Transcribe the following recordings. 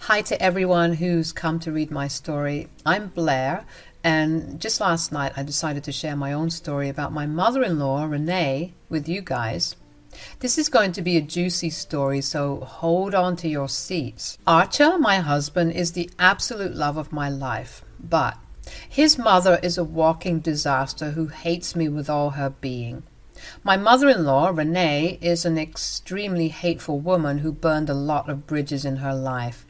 Hi to everyone who's come to read my story. I'm Blair, and just last night I decided to share my own story about my mother-in-law, Rene, with you guys. This is going to be a juicy story, so hold on to your seats. Archer, my husband, is the absolute love of my life, but his mother is a walking disaster who hates me with all her being. My mother-in-law, Rene, is an extremely hateful woman who burned a lot of bridges in her life.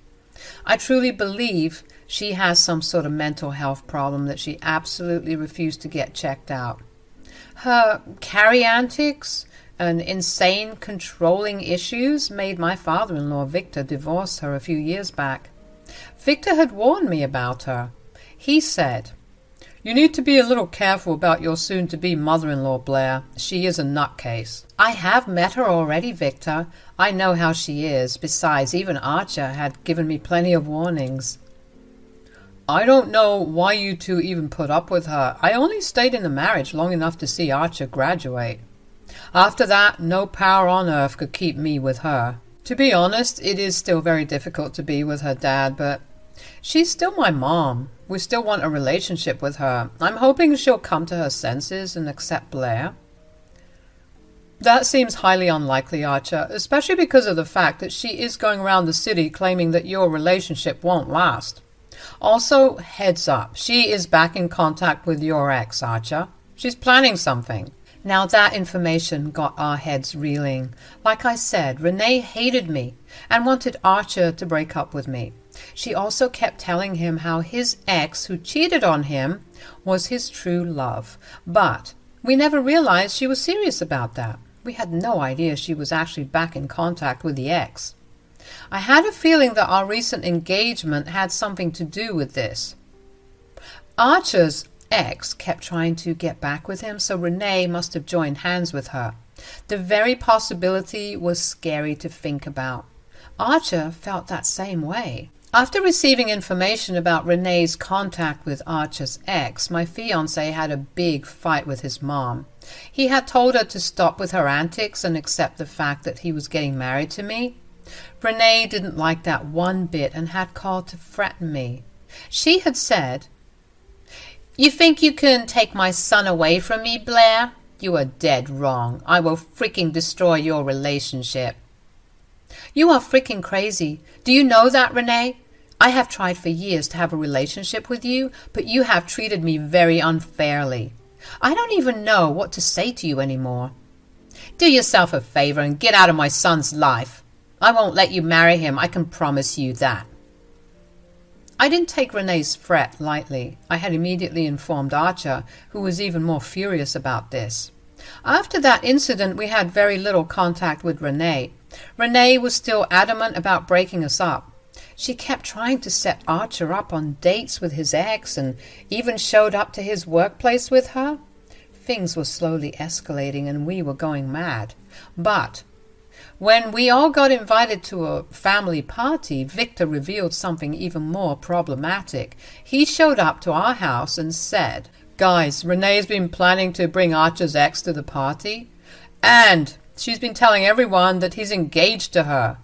I truly believe she has some sort of mental health problem that she absolutely refused to get checked out. Her antics and insane controlling issues made my father-in-law Victor divorce her a few years back. Victor had warned me about her. He said, "You need to be a little careful about your soon-to-be mother-in-law, Blair. She is a nutcase." I have met her already, Victor. I know how she is. Besides, even Archer had given me plenty of warnings. "I don't know why you two even put up with her. I only stayed in the marriage long enough to see Archer graduate. After that, no power on earth could keep me with her. To be honest, it is still very difficult to be with her dad, but she's still my mom. We still want a relationship with her. I'm hoping she'll come to her senses and accept Blair." "That seems highly unlikely, Archer, especially because of the fact that she is going around the city claiming that your relationship won't last. Also, heads up, she is back in contact with your ex, Archer. She's planning something." Now that information got our heads reeling. Like I said, Rene hated me and wanted Archer to break up with me. She also kept telling him how his ex, who cheated on him, was his true love. But we never realized she was serious about that. We had no idea she was actually back in contact with the ex. I had a feeling that our recent engagement had something to do with this. Archer's ex kept trying to get back with him, so Rene must have joined hands with her. The very possibility was scary to think about. Archer felt that same way. After receiving information about Rene's contact with Archer's ex, my fiancé had a big fight with his mom. He had told her to stop with her antics and accept the fact that he was getting married to me. Rene didn't like that one bit and had called to threaten me. She had said, "You think you can take my son away from me, Blair? You are dead wrong. I will freaking destroy your relationship." "You are freaking crazy. Do you know that, Rene? I have tried for years to have a relationship with you, but you have treated me very unfairly. I don't even know what to say to you anymore. Do yourself a favor and get out of my son's life. I won't let you marry him, I can promise you that." I didn't take Rene's threat lightly. I had immediately informed Archer, who was even more furious about this. After that incident, we had very little contact with Rene. Rene was still adamant about breaking us up. She kept trying to set Archer up on dates with his ex and even showed up to his workplace with her. Things were slowly escalating and we were going mad. But when we all got invited to a family party, Victor revealed something even more problematic. He showed up to our house and said, "Guys, Rene's been planning to bring Archer's ex to the party, and she's been telling everyone that he's engaged to her."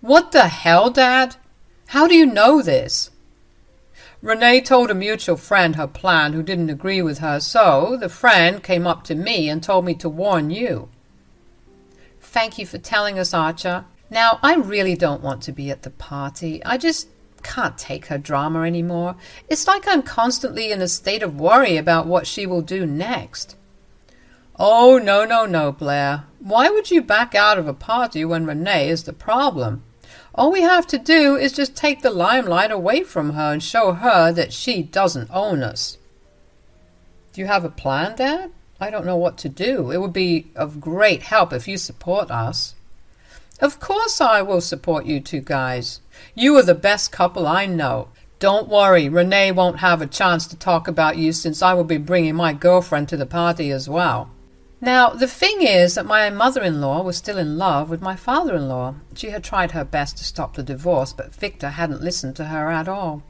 "What the hell, Dad? How do you know this?" "Rene told a mutual friend her plan who didn't agree with her, so the friend came up to me and told me to warn you." "Thank you for telling us, Archer. Now, I really don't want to be at the party. I just can't take her drama anymore. It's like I'm constantly in a state of worry about what she will do next." "Oh, no, Blair. Why would you back out of a party when Rene is the problem? All we have to do is just take the limelight away from her and show her that she doesn't own us." "Do you have a plan, Dad? I don't know what to do. It would be of great help if you support us." "Of course I will support you two guys. You are the best couple I know. Don't worry, Rene won't have a chance to talk about you since I will be bringing my girlfriend to the party as well." Now, the thing is that my mother-in-law was still in love with my father-in-law. She had tried her best to stop the divorce, but Victor hadn't listened to her at all.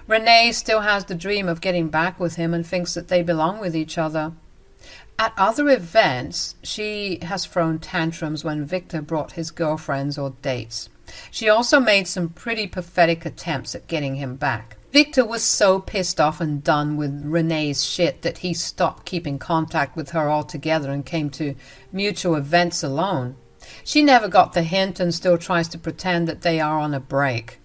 Rene still has the dream of getting back with him and thinks that they belong with each other. At other events, she has thrown tantrums when Victor brought his girlfriends or dates. She also made some pretty pathetic attempts at getting him back. Victor was so pissed off and done with Rene's shit that he stopped keeping contact with her altogether and came to mutual events alone. She never got the hint and still tries to pretend that they are on a break.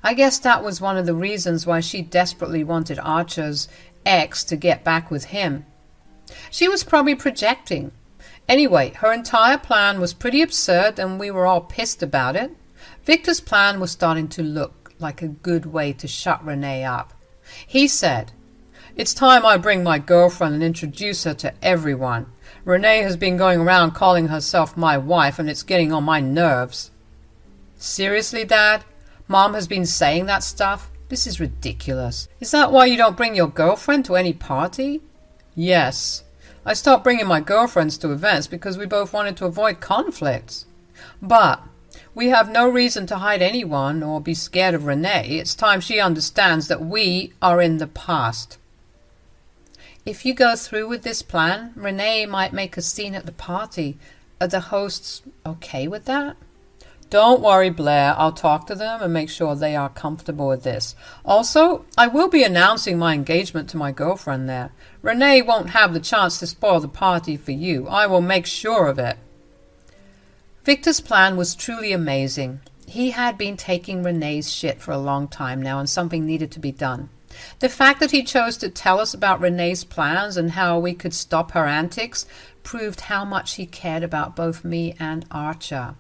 I guess that was one of the reasons why she desperately wanted Archer's ex to get back with him. She was probably projecting. Anyway, her entire plan was pretty absurd and we were all pissed about it. Victor's plan was starting to look like a good way to shut Rene up. He said, "It's time I bring my girlfriend and introduce her to everyone. Rene has been going around calling herself my wife and it's getting on my nerves." Seriously, Dad? Mom has been saying that stuff? This is ridiculous. Is that why you don't bring your girlfriend to any party? Yes. I stopped bringing my girlfriends to events because we both wanted to avoid conflicts. But we have no reason to hide anyone or be scared of Rene. It's time she understands that we are in the past. If you go through with this plan, Rene might make a scene at the party. Are the hosts okay with that? Don't worry, Blair. I'll talk to them and make sure they are comfortable with this. Also, I will be announcing my engagement to my girlfriend there. Rene won't have the chance to spoil the party for you. I will make sure of it. Victor's plan was truly amazing. He had been taking Rene's shit for a long time now, and something needed to be done. The fact that he chose to tell us about Rene's plans and how we could stop her antics proved how much he cared about both me and Archer.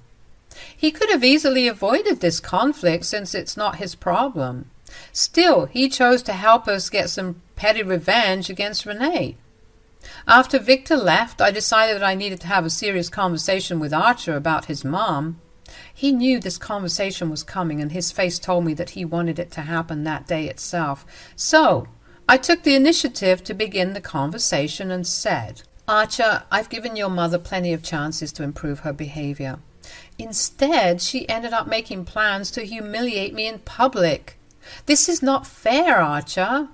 He could have easily avoided this conflict since it's not his problem. Still, he chose to help us get some petty revenge against Rene. After Victor left, I decided that I needed to have a serious conversation with Archer about his mom. He knew this conversation was coming, and his face told me that he wanted it to happen that day itself. So, I took the initiative to begin the conversation and said, "Archer, I've given your mother plenty of chances to improve her behavior. Instead, she ended up making plans to humiliate me in public. This is not fair, Archer."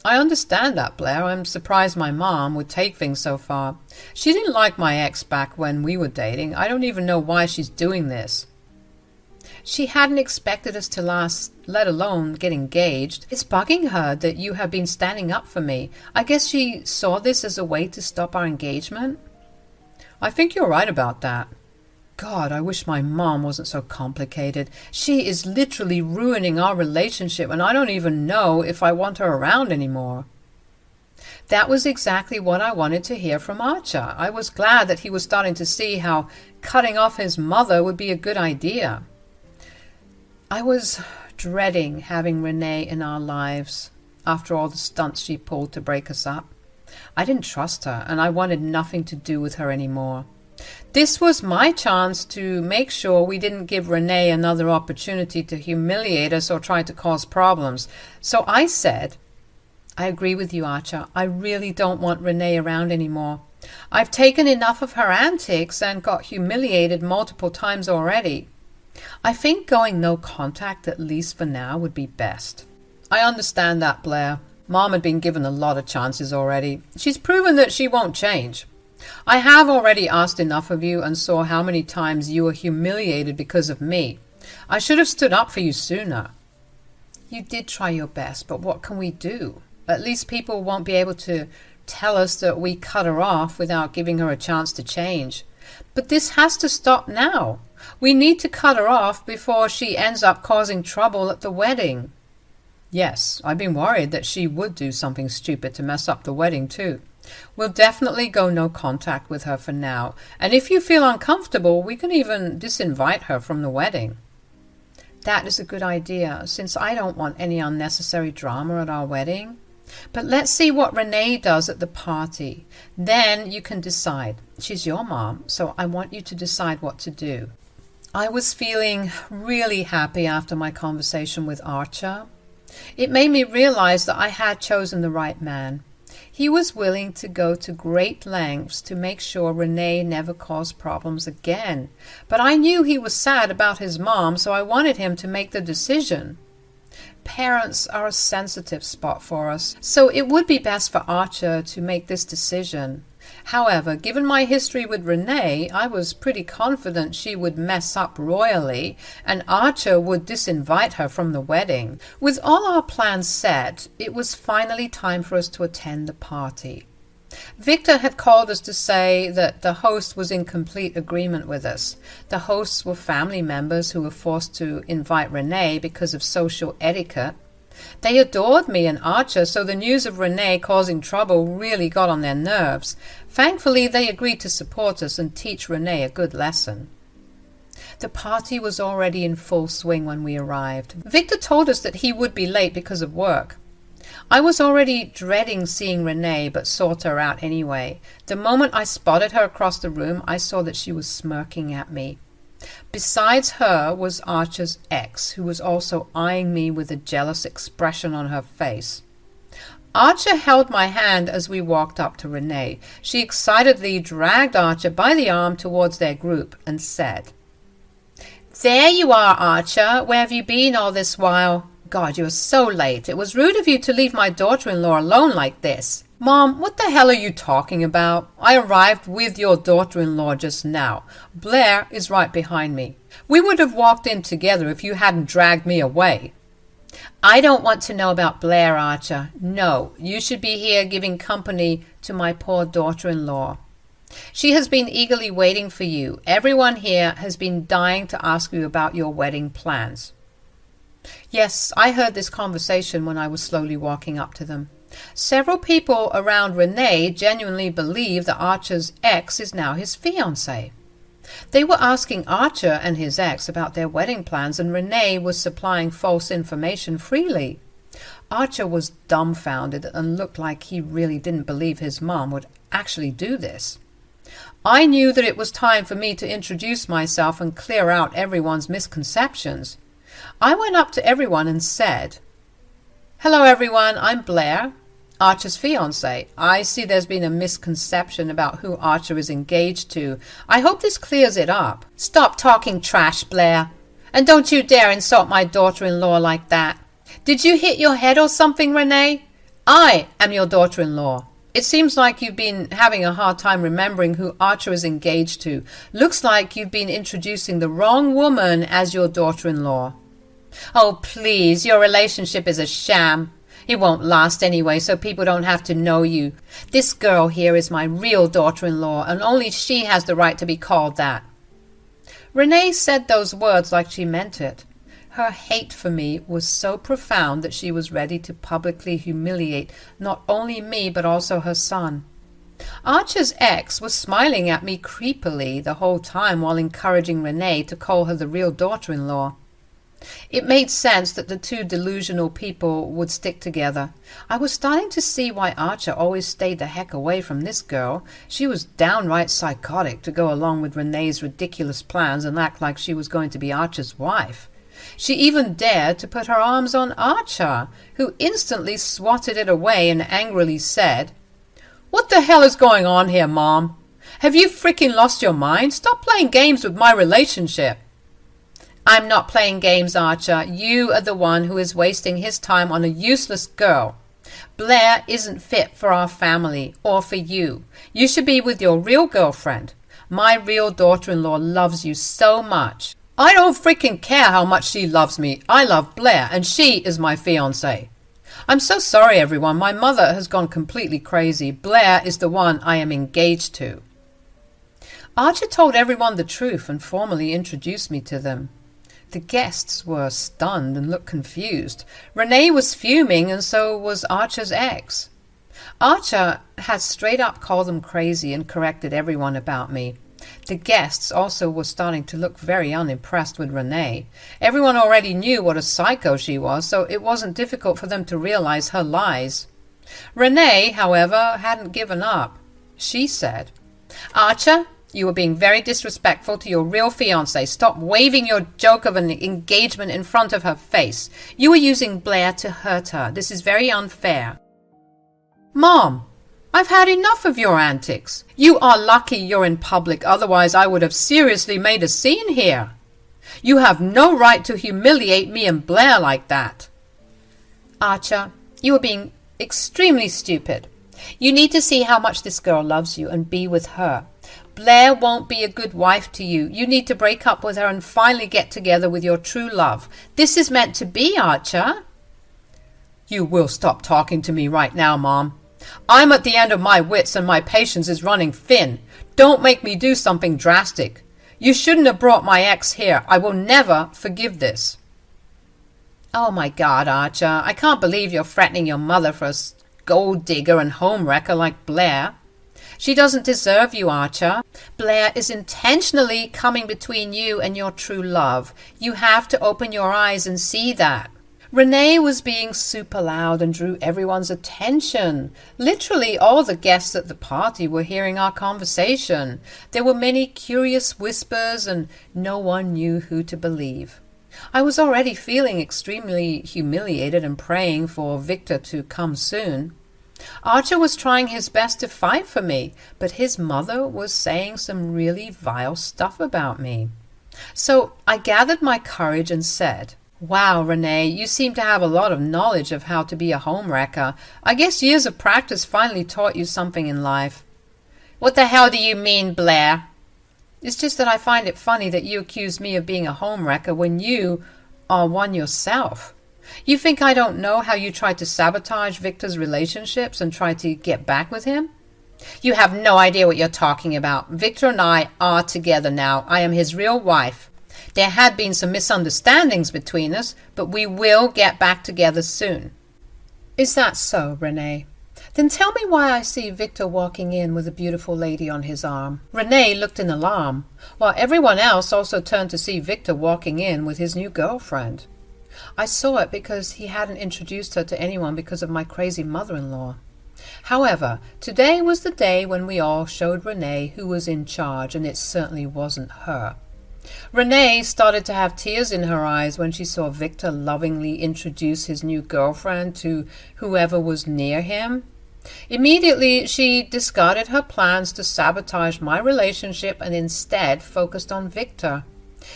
I understand that, Blair. I'm surprised my mom would take things so far. She didn't like my ex back when we were dating. I don't even know why she's doing this. She hadn't expected us to last, let alone get engaged. It's bugging her that you have been standing up for me. I guess she saw this as a way to stop our engagement. I think you're right about that. God, I wish my mom wasn't so complicated. She is literally ruining our relationship, and I don't even know if I want her around anymore. That was exactly what I wanted to hear from Archer. I was glad that he was starting to see how cutting off his mother would be a good idea. I was dreading having Rene in our lives after all the stunts she pulled to break us up. I didn't trust her, and I wanted nothing to do with her anymore. This was my chance to make sure we didn't give Rene another opportunity to humiliate us or try to cause problems. So I said, "I agree with you, Archer. I really don't want Rene around anymore. I've taken enough of her antics and got humiliated multiple times already. I think going no contact, at least for now, would be best." I understand that, Blair. Mom had been given a lot of chances already. She's proven that she won't change. I have already asked enough of you and saw how many times you were humiliated because of me. I should have stood up for you sooner. You did try your best, but what can we do? At least people won't be able to tell us that we cut her off without giving her a chance to change. But this has to stop now. We need to cut her off before she ends up causing trouble at the wedding. Yes, I've been worried that she would do something stupid to mess up the wedding too. We'll definitely go no contact with her for now, and if you feel uncomfortable, we can even disinvite her from the wedding. That is a good idea, since I don't want any unnecessary drama at our wedding. But let's see what Rene does at the party. Then you can decide. She's your mom, so I want you to decide what to do. I was feeling really happy after my conversation with Archer. It made me realize that I had chosen the right man. He was willing to go to great lengths to make sure Rene never caused problems again. But I knew he was sad about his mom, so I wanted him to make the decision. Parents are a sensitive spot for us, so it would be best for Archer to make this decision. However, given my history with Rene, I was pretty confident she would mess up royally and Archer would disinvite her from the wedding. With all our plans set, it was finally time for us to attend the party. Victor had called us to say that the host was in complete agreement with us. The hosts were family members who were forced to invite Rene because of social etiquette. They adored me and Archer, so the news of Rene causing trouble really got on their nerves. Thankfully, they agreed to support us and teach Rene a good lesson. The party was already in full swing when we arrived. Victor told us that he would be late because of work. I was already dreading seeing Rene, but sought her out anyway. The moment I spotted her across the room, I saw that she was smirking at me. Besides her was Archer's ex, who was also eyeing me with a jealous expression on her face. Archer held my hand as we walked up to Rene. She excitedly dragged Archer by the arm towards their group and said, "There you are, Archer. Where have you been all this while? God, you are so late. It was rude of you to leave my daughter-in-law alone like this." "Mom, what the hell are you talking about? I arrived with your daughter-in-law just now. Blair is right behind me. We would have walked in together if you hadn't dragged me away." "I don't want to know about Blair, Archer. No, you should be here giving company to my poor daughter-in-law. She has been eagerly waiting for you. Everyone here has been dying to ask you about your wedding plans." Yes, I heard this conversation when I was slowly walking up to them. Several people around Rene genuinely believe that Archer's ex is now his fiancé. They were asking Archer and his ex about their wedding plans, and Rene was supplying false information freely. Archer was dumbfounded and looked like he really didn't believe his mom would actually do this. I knew that it was time for me to introduce myself and clear out everyone's misconceptions. I went up to everyone and said, "Hello everyone, I'm Blair, Archer's fiancé. I see there's been a misconception about who Archer is engaged to. I hope this clears it up." "Stop talking trash, Blair. And don't you dare insult my daughter-in-law like that. Did you hit your head or something, Rene? I am your daughter-in-law. It seems like you've been having a hard time remembering who Archer is engaged to. Looks like you've been introducing the wrong woman as your daughter-in-law." "Oh, please, your relationship is a sham. It won't last anyway, so people don't have to know you. This girl here is my real daughter-in-law, and only she has the right to be called that." Rene said those words like she meant it. Her hate for me was so profound that she was ready to publicly humiliate not only me but also her son. Archer's ex was smiling at me creepily the whole time while encouraging Rene to call her the real daughter-in-law. It made sense that the two delusional people would stick together. I was starting to see why Archer always stayed the heck away from this girl. She was downright psychotic to go along with Rene's ridiculous plans and act like she was going to be Archer's wife. She even dared to put her arms on Archer, who instantly swatted it away and angrily said, "What the hell is going on here, Mom? Have you freaking lost your mind? Stop playing games with my relationship." "I'm not playing games, Archer. You are the one who is wasting his time on a useless girl. Blair isn't fit for our family or for you. You should be with your real girlfriend. My real daughter-in-law loves you so much." "I don't freaking care how much she loves me. I love Blair, and she is my fiancé. I'm so sorry, everyone. My mother has gone completely crazy. Blair is the one I am engaged to." Archer told everyone the truth and formally introduced me to them. The guests were stunned and looked confused. Rene was fuming, and so was Archer's ex. Archer had straight up called them crazy and corrected everyone about me. The guests also were starting to look very unimpressed with Rene. Everyone already knew what a psycho she was, so it wasn't difficult for them to realize her lies. Rene, however, hadn't given up. She said, "Archer, you are being very disrespectful to your real fiancé. Stop waving your joke of an engagement in front of her face. You are using Blair to hurt her. This is very unfair." "Mom, I've had enough of your antics. You are lucky you're in public, otherwise I would have seriously made a scene here. You have no right to humiliate me and Blair like that." "Archer, you are being extremely stupid. You need to see how much this girl loves you and be with her. Blair won't be a good wife to you. You need to break up with her and finally get together with your true love. This is meant to be, Archer." "You will stop talking to me right now, Mom. I'm at the end of my wits and my patience is running thin. Don't make me do something drastic. You shouldn't have brought my ex here. I will never forgive this." "Oh my God, Archer, I can't believe you're threatening your mother for a gold digger and home wrecker like Blair. She doesn't deserve you, Archer. Blair is intentionally coming between you and your true love. You have to open your eyes and see that." Rene was being super loud and drew everyone's attention. Literally all the guests at the party were hearing our conversation. There were many curious whispers and no one knew who to believe. I was already feeling extremely humiliated and praying for Victor to come soon. Archer was trying his best to fight for me, but his mother was saying some really vile stuff about me. So I gathered my courage and said, "Wow, Rene, you seem to have a lot of knowledge of how to be a homewrecker. I guess years of practice finally taught you something in life." "What the hell do you mean, Blair?" "It's just that I find it funny that you accuse me of being a homewrecker when you are one yourself. You think I don't know how you tried to sabotage Victor's relationships and tried to get back with him?" "You have no idea what you're talking about. Victor and I are together now. I am his real wife. There had been some misunderstandings between us, but we will get back together soon." "Is that so, Rene? Then tell me why I see Victor walking in with a beautiful lady on his arm." Rene looked in alarm, while everyone else also turned to see Victor walking in with his new girlfriend. I saw it because he hadn't introduced her to anyone because of my crazy mother-in-law. However, today was the day when we all showed Rene who was in charge, and it certainly wasn't her. Rene started to have tears in her eyes when she saw Victor lovingly introduce his new girlfriend to whoever was near him. Immediately, she discarded her plans to sabotage my relationship and instead focused on Victor.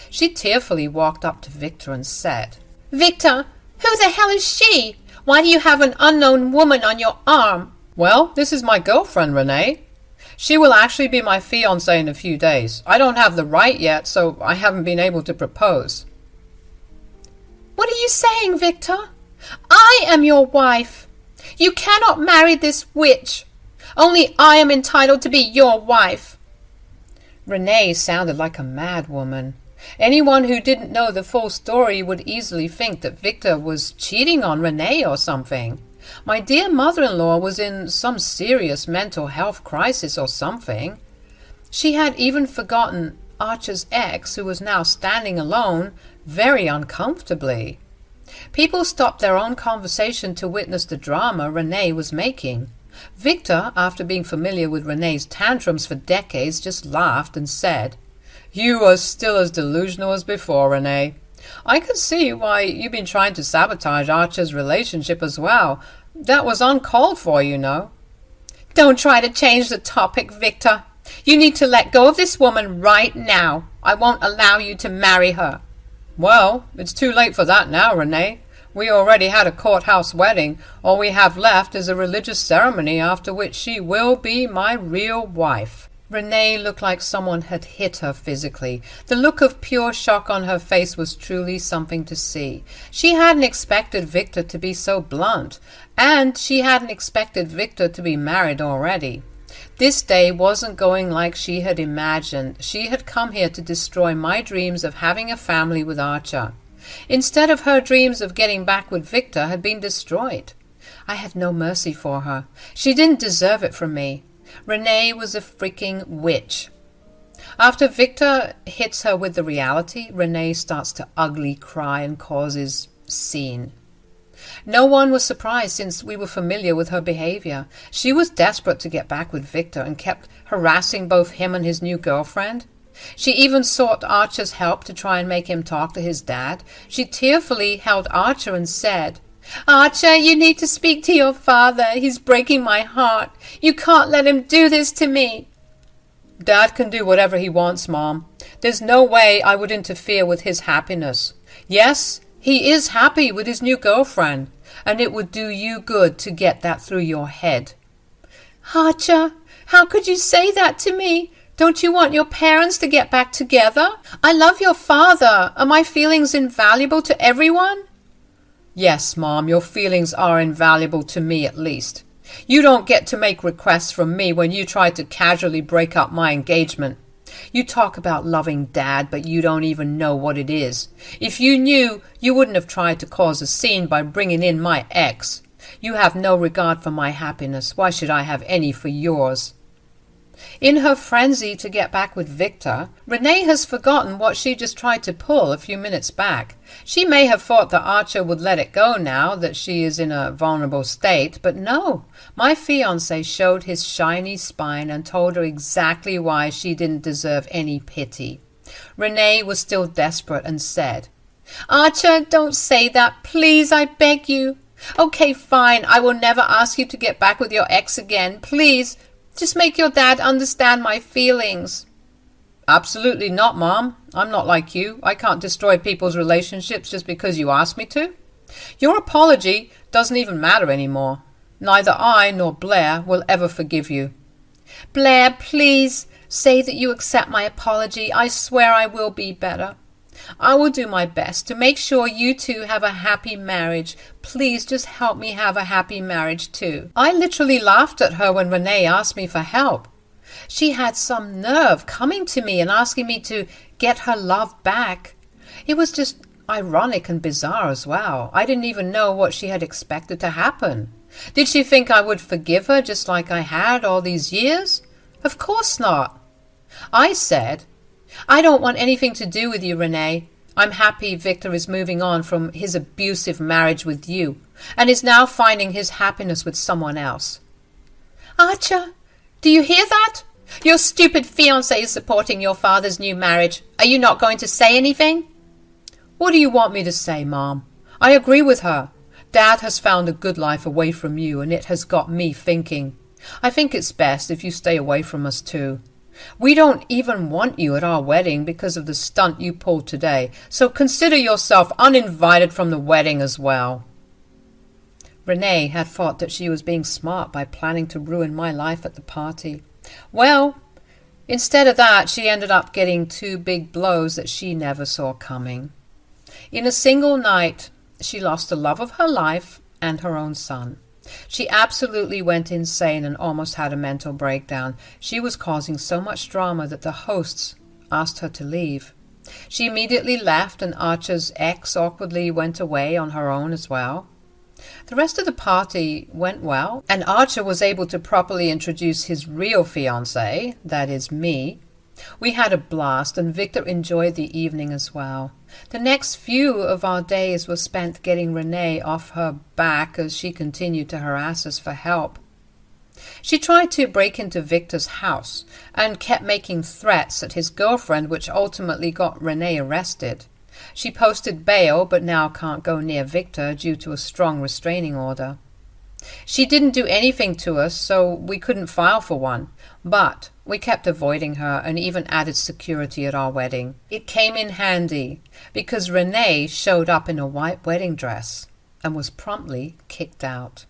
She tearfully walked up to Victor and said, "Victor, who the hell is she? Why do you have an unknown woman on your arm?" "Well, this is my girlfriend, Rene. She will actually be my fiancé in a few days. I don't have the right yet, so I haven't been able to propose." "What are you saying, Victor? I am your wife. You cannot marry this witch. Only I am entitled to be your wife." Rene sounded like a mad woman. Anyone who didn't know the full story would easily think that Victor was cheating on Rene or something. My dear mother-in-law was in some serious mental health crisis or something. She had even forgotten Archer's ex, who was now standing alone, very uncomfortably. People stopped their own conversation to witness the drama Rene was making. Victor, after being familiar with Rene's tantrums for decades, just laughed and said, "You are still as delusional as before, Rene. I can see why you've been trying to sabotage Archer's relationship as well. That was uncalled for, you know." "Don't try to change the topic, Victor. You need to let go of this woman right now. I won't allow you to marry her." "Well, it's too late for that now, Rene. We already had a courthouse wedding. All we have left is a religious ceremony after which she will be my real wife." Rene looked like someone had hit her physically. The look of pure shock on her face was truly something to see. She hadn't expected Victor to be so blunt, and she hadn't expected Victor to be married already. This day wasn't going like she had imagined. She had come here to destroy my dreams of having a family with Archer. Instead of her dreams of getting back with Victor had been destroyed. I had no mercy for her. She didn't deserve it from me. Rene was a freaking witch. After Victor hits her with the reality, Rene starts to ugly cry and causes scene. No one was surprised since we were familiar with her behavior. She was desperate to get back with Victor and kept harassing both him and his new girlfriend. She even sought Archer's help to try and make him talk to his dad. She tearfully held Archer and said, "Archer, you need to speak to your father. He's breaking my heart. You can't let him do this to me." "Dad can do whatever he wants, Mom. There's no way I would interfere with his happiness. Yes, he is happy with his new girlfriend, and it would do you good to get that through your head. Archer, how could you say that to me? Don't you want your parents to get back together? I love your father. Are my feelings invaluable to everyone? Yes, Mom, your feelings are invaluable to me at least. You don't get to make requests from me when you try to casually break up my engagement. You talk about loving Dad, but you don't even know what it is. If you knew, you wouldn't have tried to cause a scene by bringing in my ex. You have no regard for my happiness. Why should I have any for yours? In her frenzy to get back with Victor, Rene has forgotten what she just tried to pull a few minutes back. She may have thought that Archer would let it go now that she is in a vulnerable state, but no. My fiancé showed his shiny spine and told her exactly why she didn't deserve any pity. Rene was still desperate and said, Archer, don't say that, please, I beg you. Okay, fine, I will never ask you to get back with your ex again, please. Just make your dad understand my feelings. Absolutely not, Mom. I'm not like you. I can't destroy people's relationships just because you ask me to. Your apology doesn't even matter anymore. Neither I nor Blair will ever forgive you. Blair, please, say that you accept my apology. I swear I will be better. I will do my best to make sure you two have a happy marriage. Please just help me have a happy marriage too. I literally laughed at her when Rene asked me for help. She had some nerve coming to me and asking me to get her love back. It was just ironic and bizarre as well. I didn't even know what she had expected to happen. Did she think I would forgive her just like I had all these years? Of course not. I said, I don't want anything to do with you, Rene. I'm happy Victor is moving on from his abusive marriage with you and is now finding his happiness with someone else. Archer, do you hear that? Your stupid fiancé is supporting your father's new marriage. Are you not going to say anything? What do you want me to say, Mom? I agree with her. Dad has found a good life away from you, and it has got me thinking. I think it's best if you stay away from us too. We don't even want you at our wedding because of the stunt you pulled today, so consider yourself uninvited from the wedding as well. Rene had thought that she was being smart by planning to ruin my life at the party. Well, instead of that, she ended up getting 2 big blows that she never saw coming. In a single night, she lost the love of her life and her own son. She absolutely went insane and almost had a mental breakdown. She was causing so much drama that the hosts asked her to leave. She immediately left, and Archer's ex awkwardly went away on her own as well. The rest of the party went well, and Archer was able to properly introduce his real fiancé, that is me. We had a blast, and Victor enjoyed the evening as well. The next few of our days were spent getting Rene off her back as she continued to harass us for help. She tried to break into Victor's house and kept making threats at his girlfriend, which ultimately got Rene arrested. She posted bail, but now can't go near Victor due to a strong restraining order. She didn't do anything to us, so we couldn't file for one, but we kept avoiding her and even added security at our wedding. It came in handy because Rene showed up in a white wedding dress and was promptly kicked out.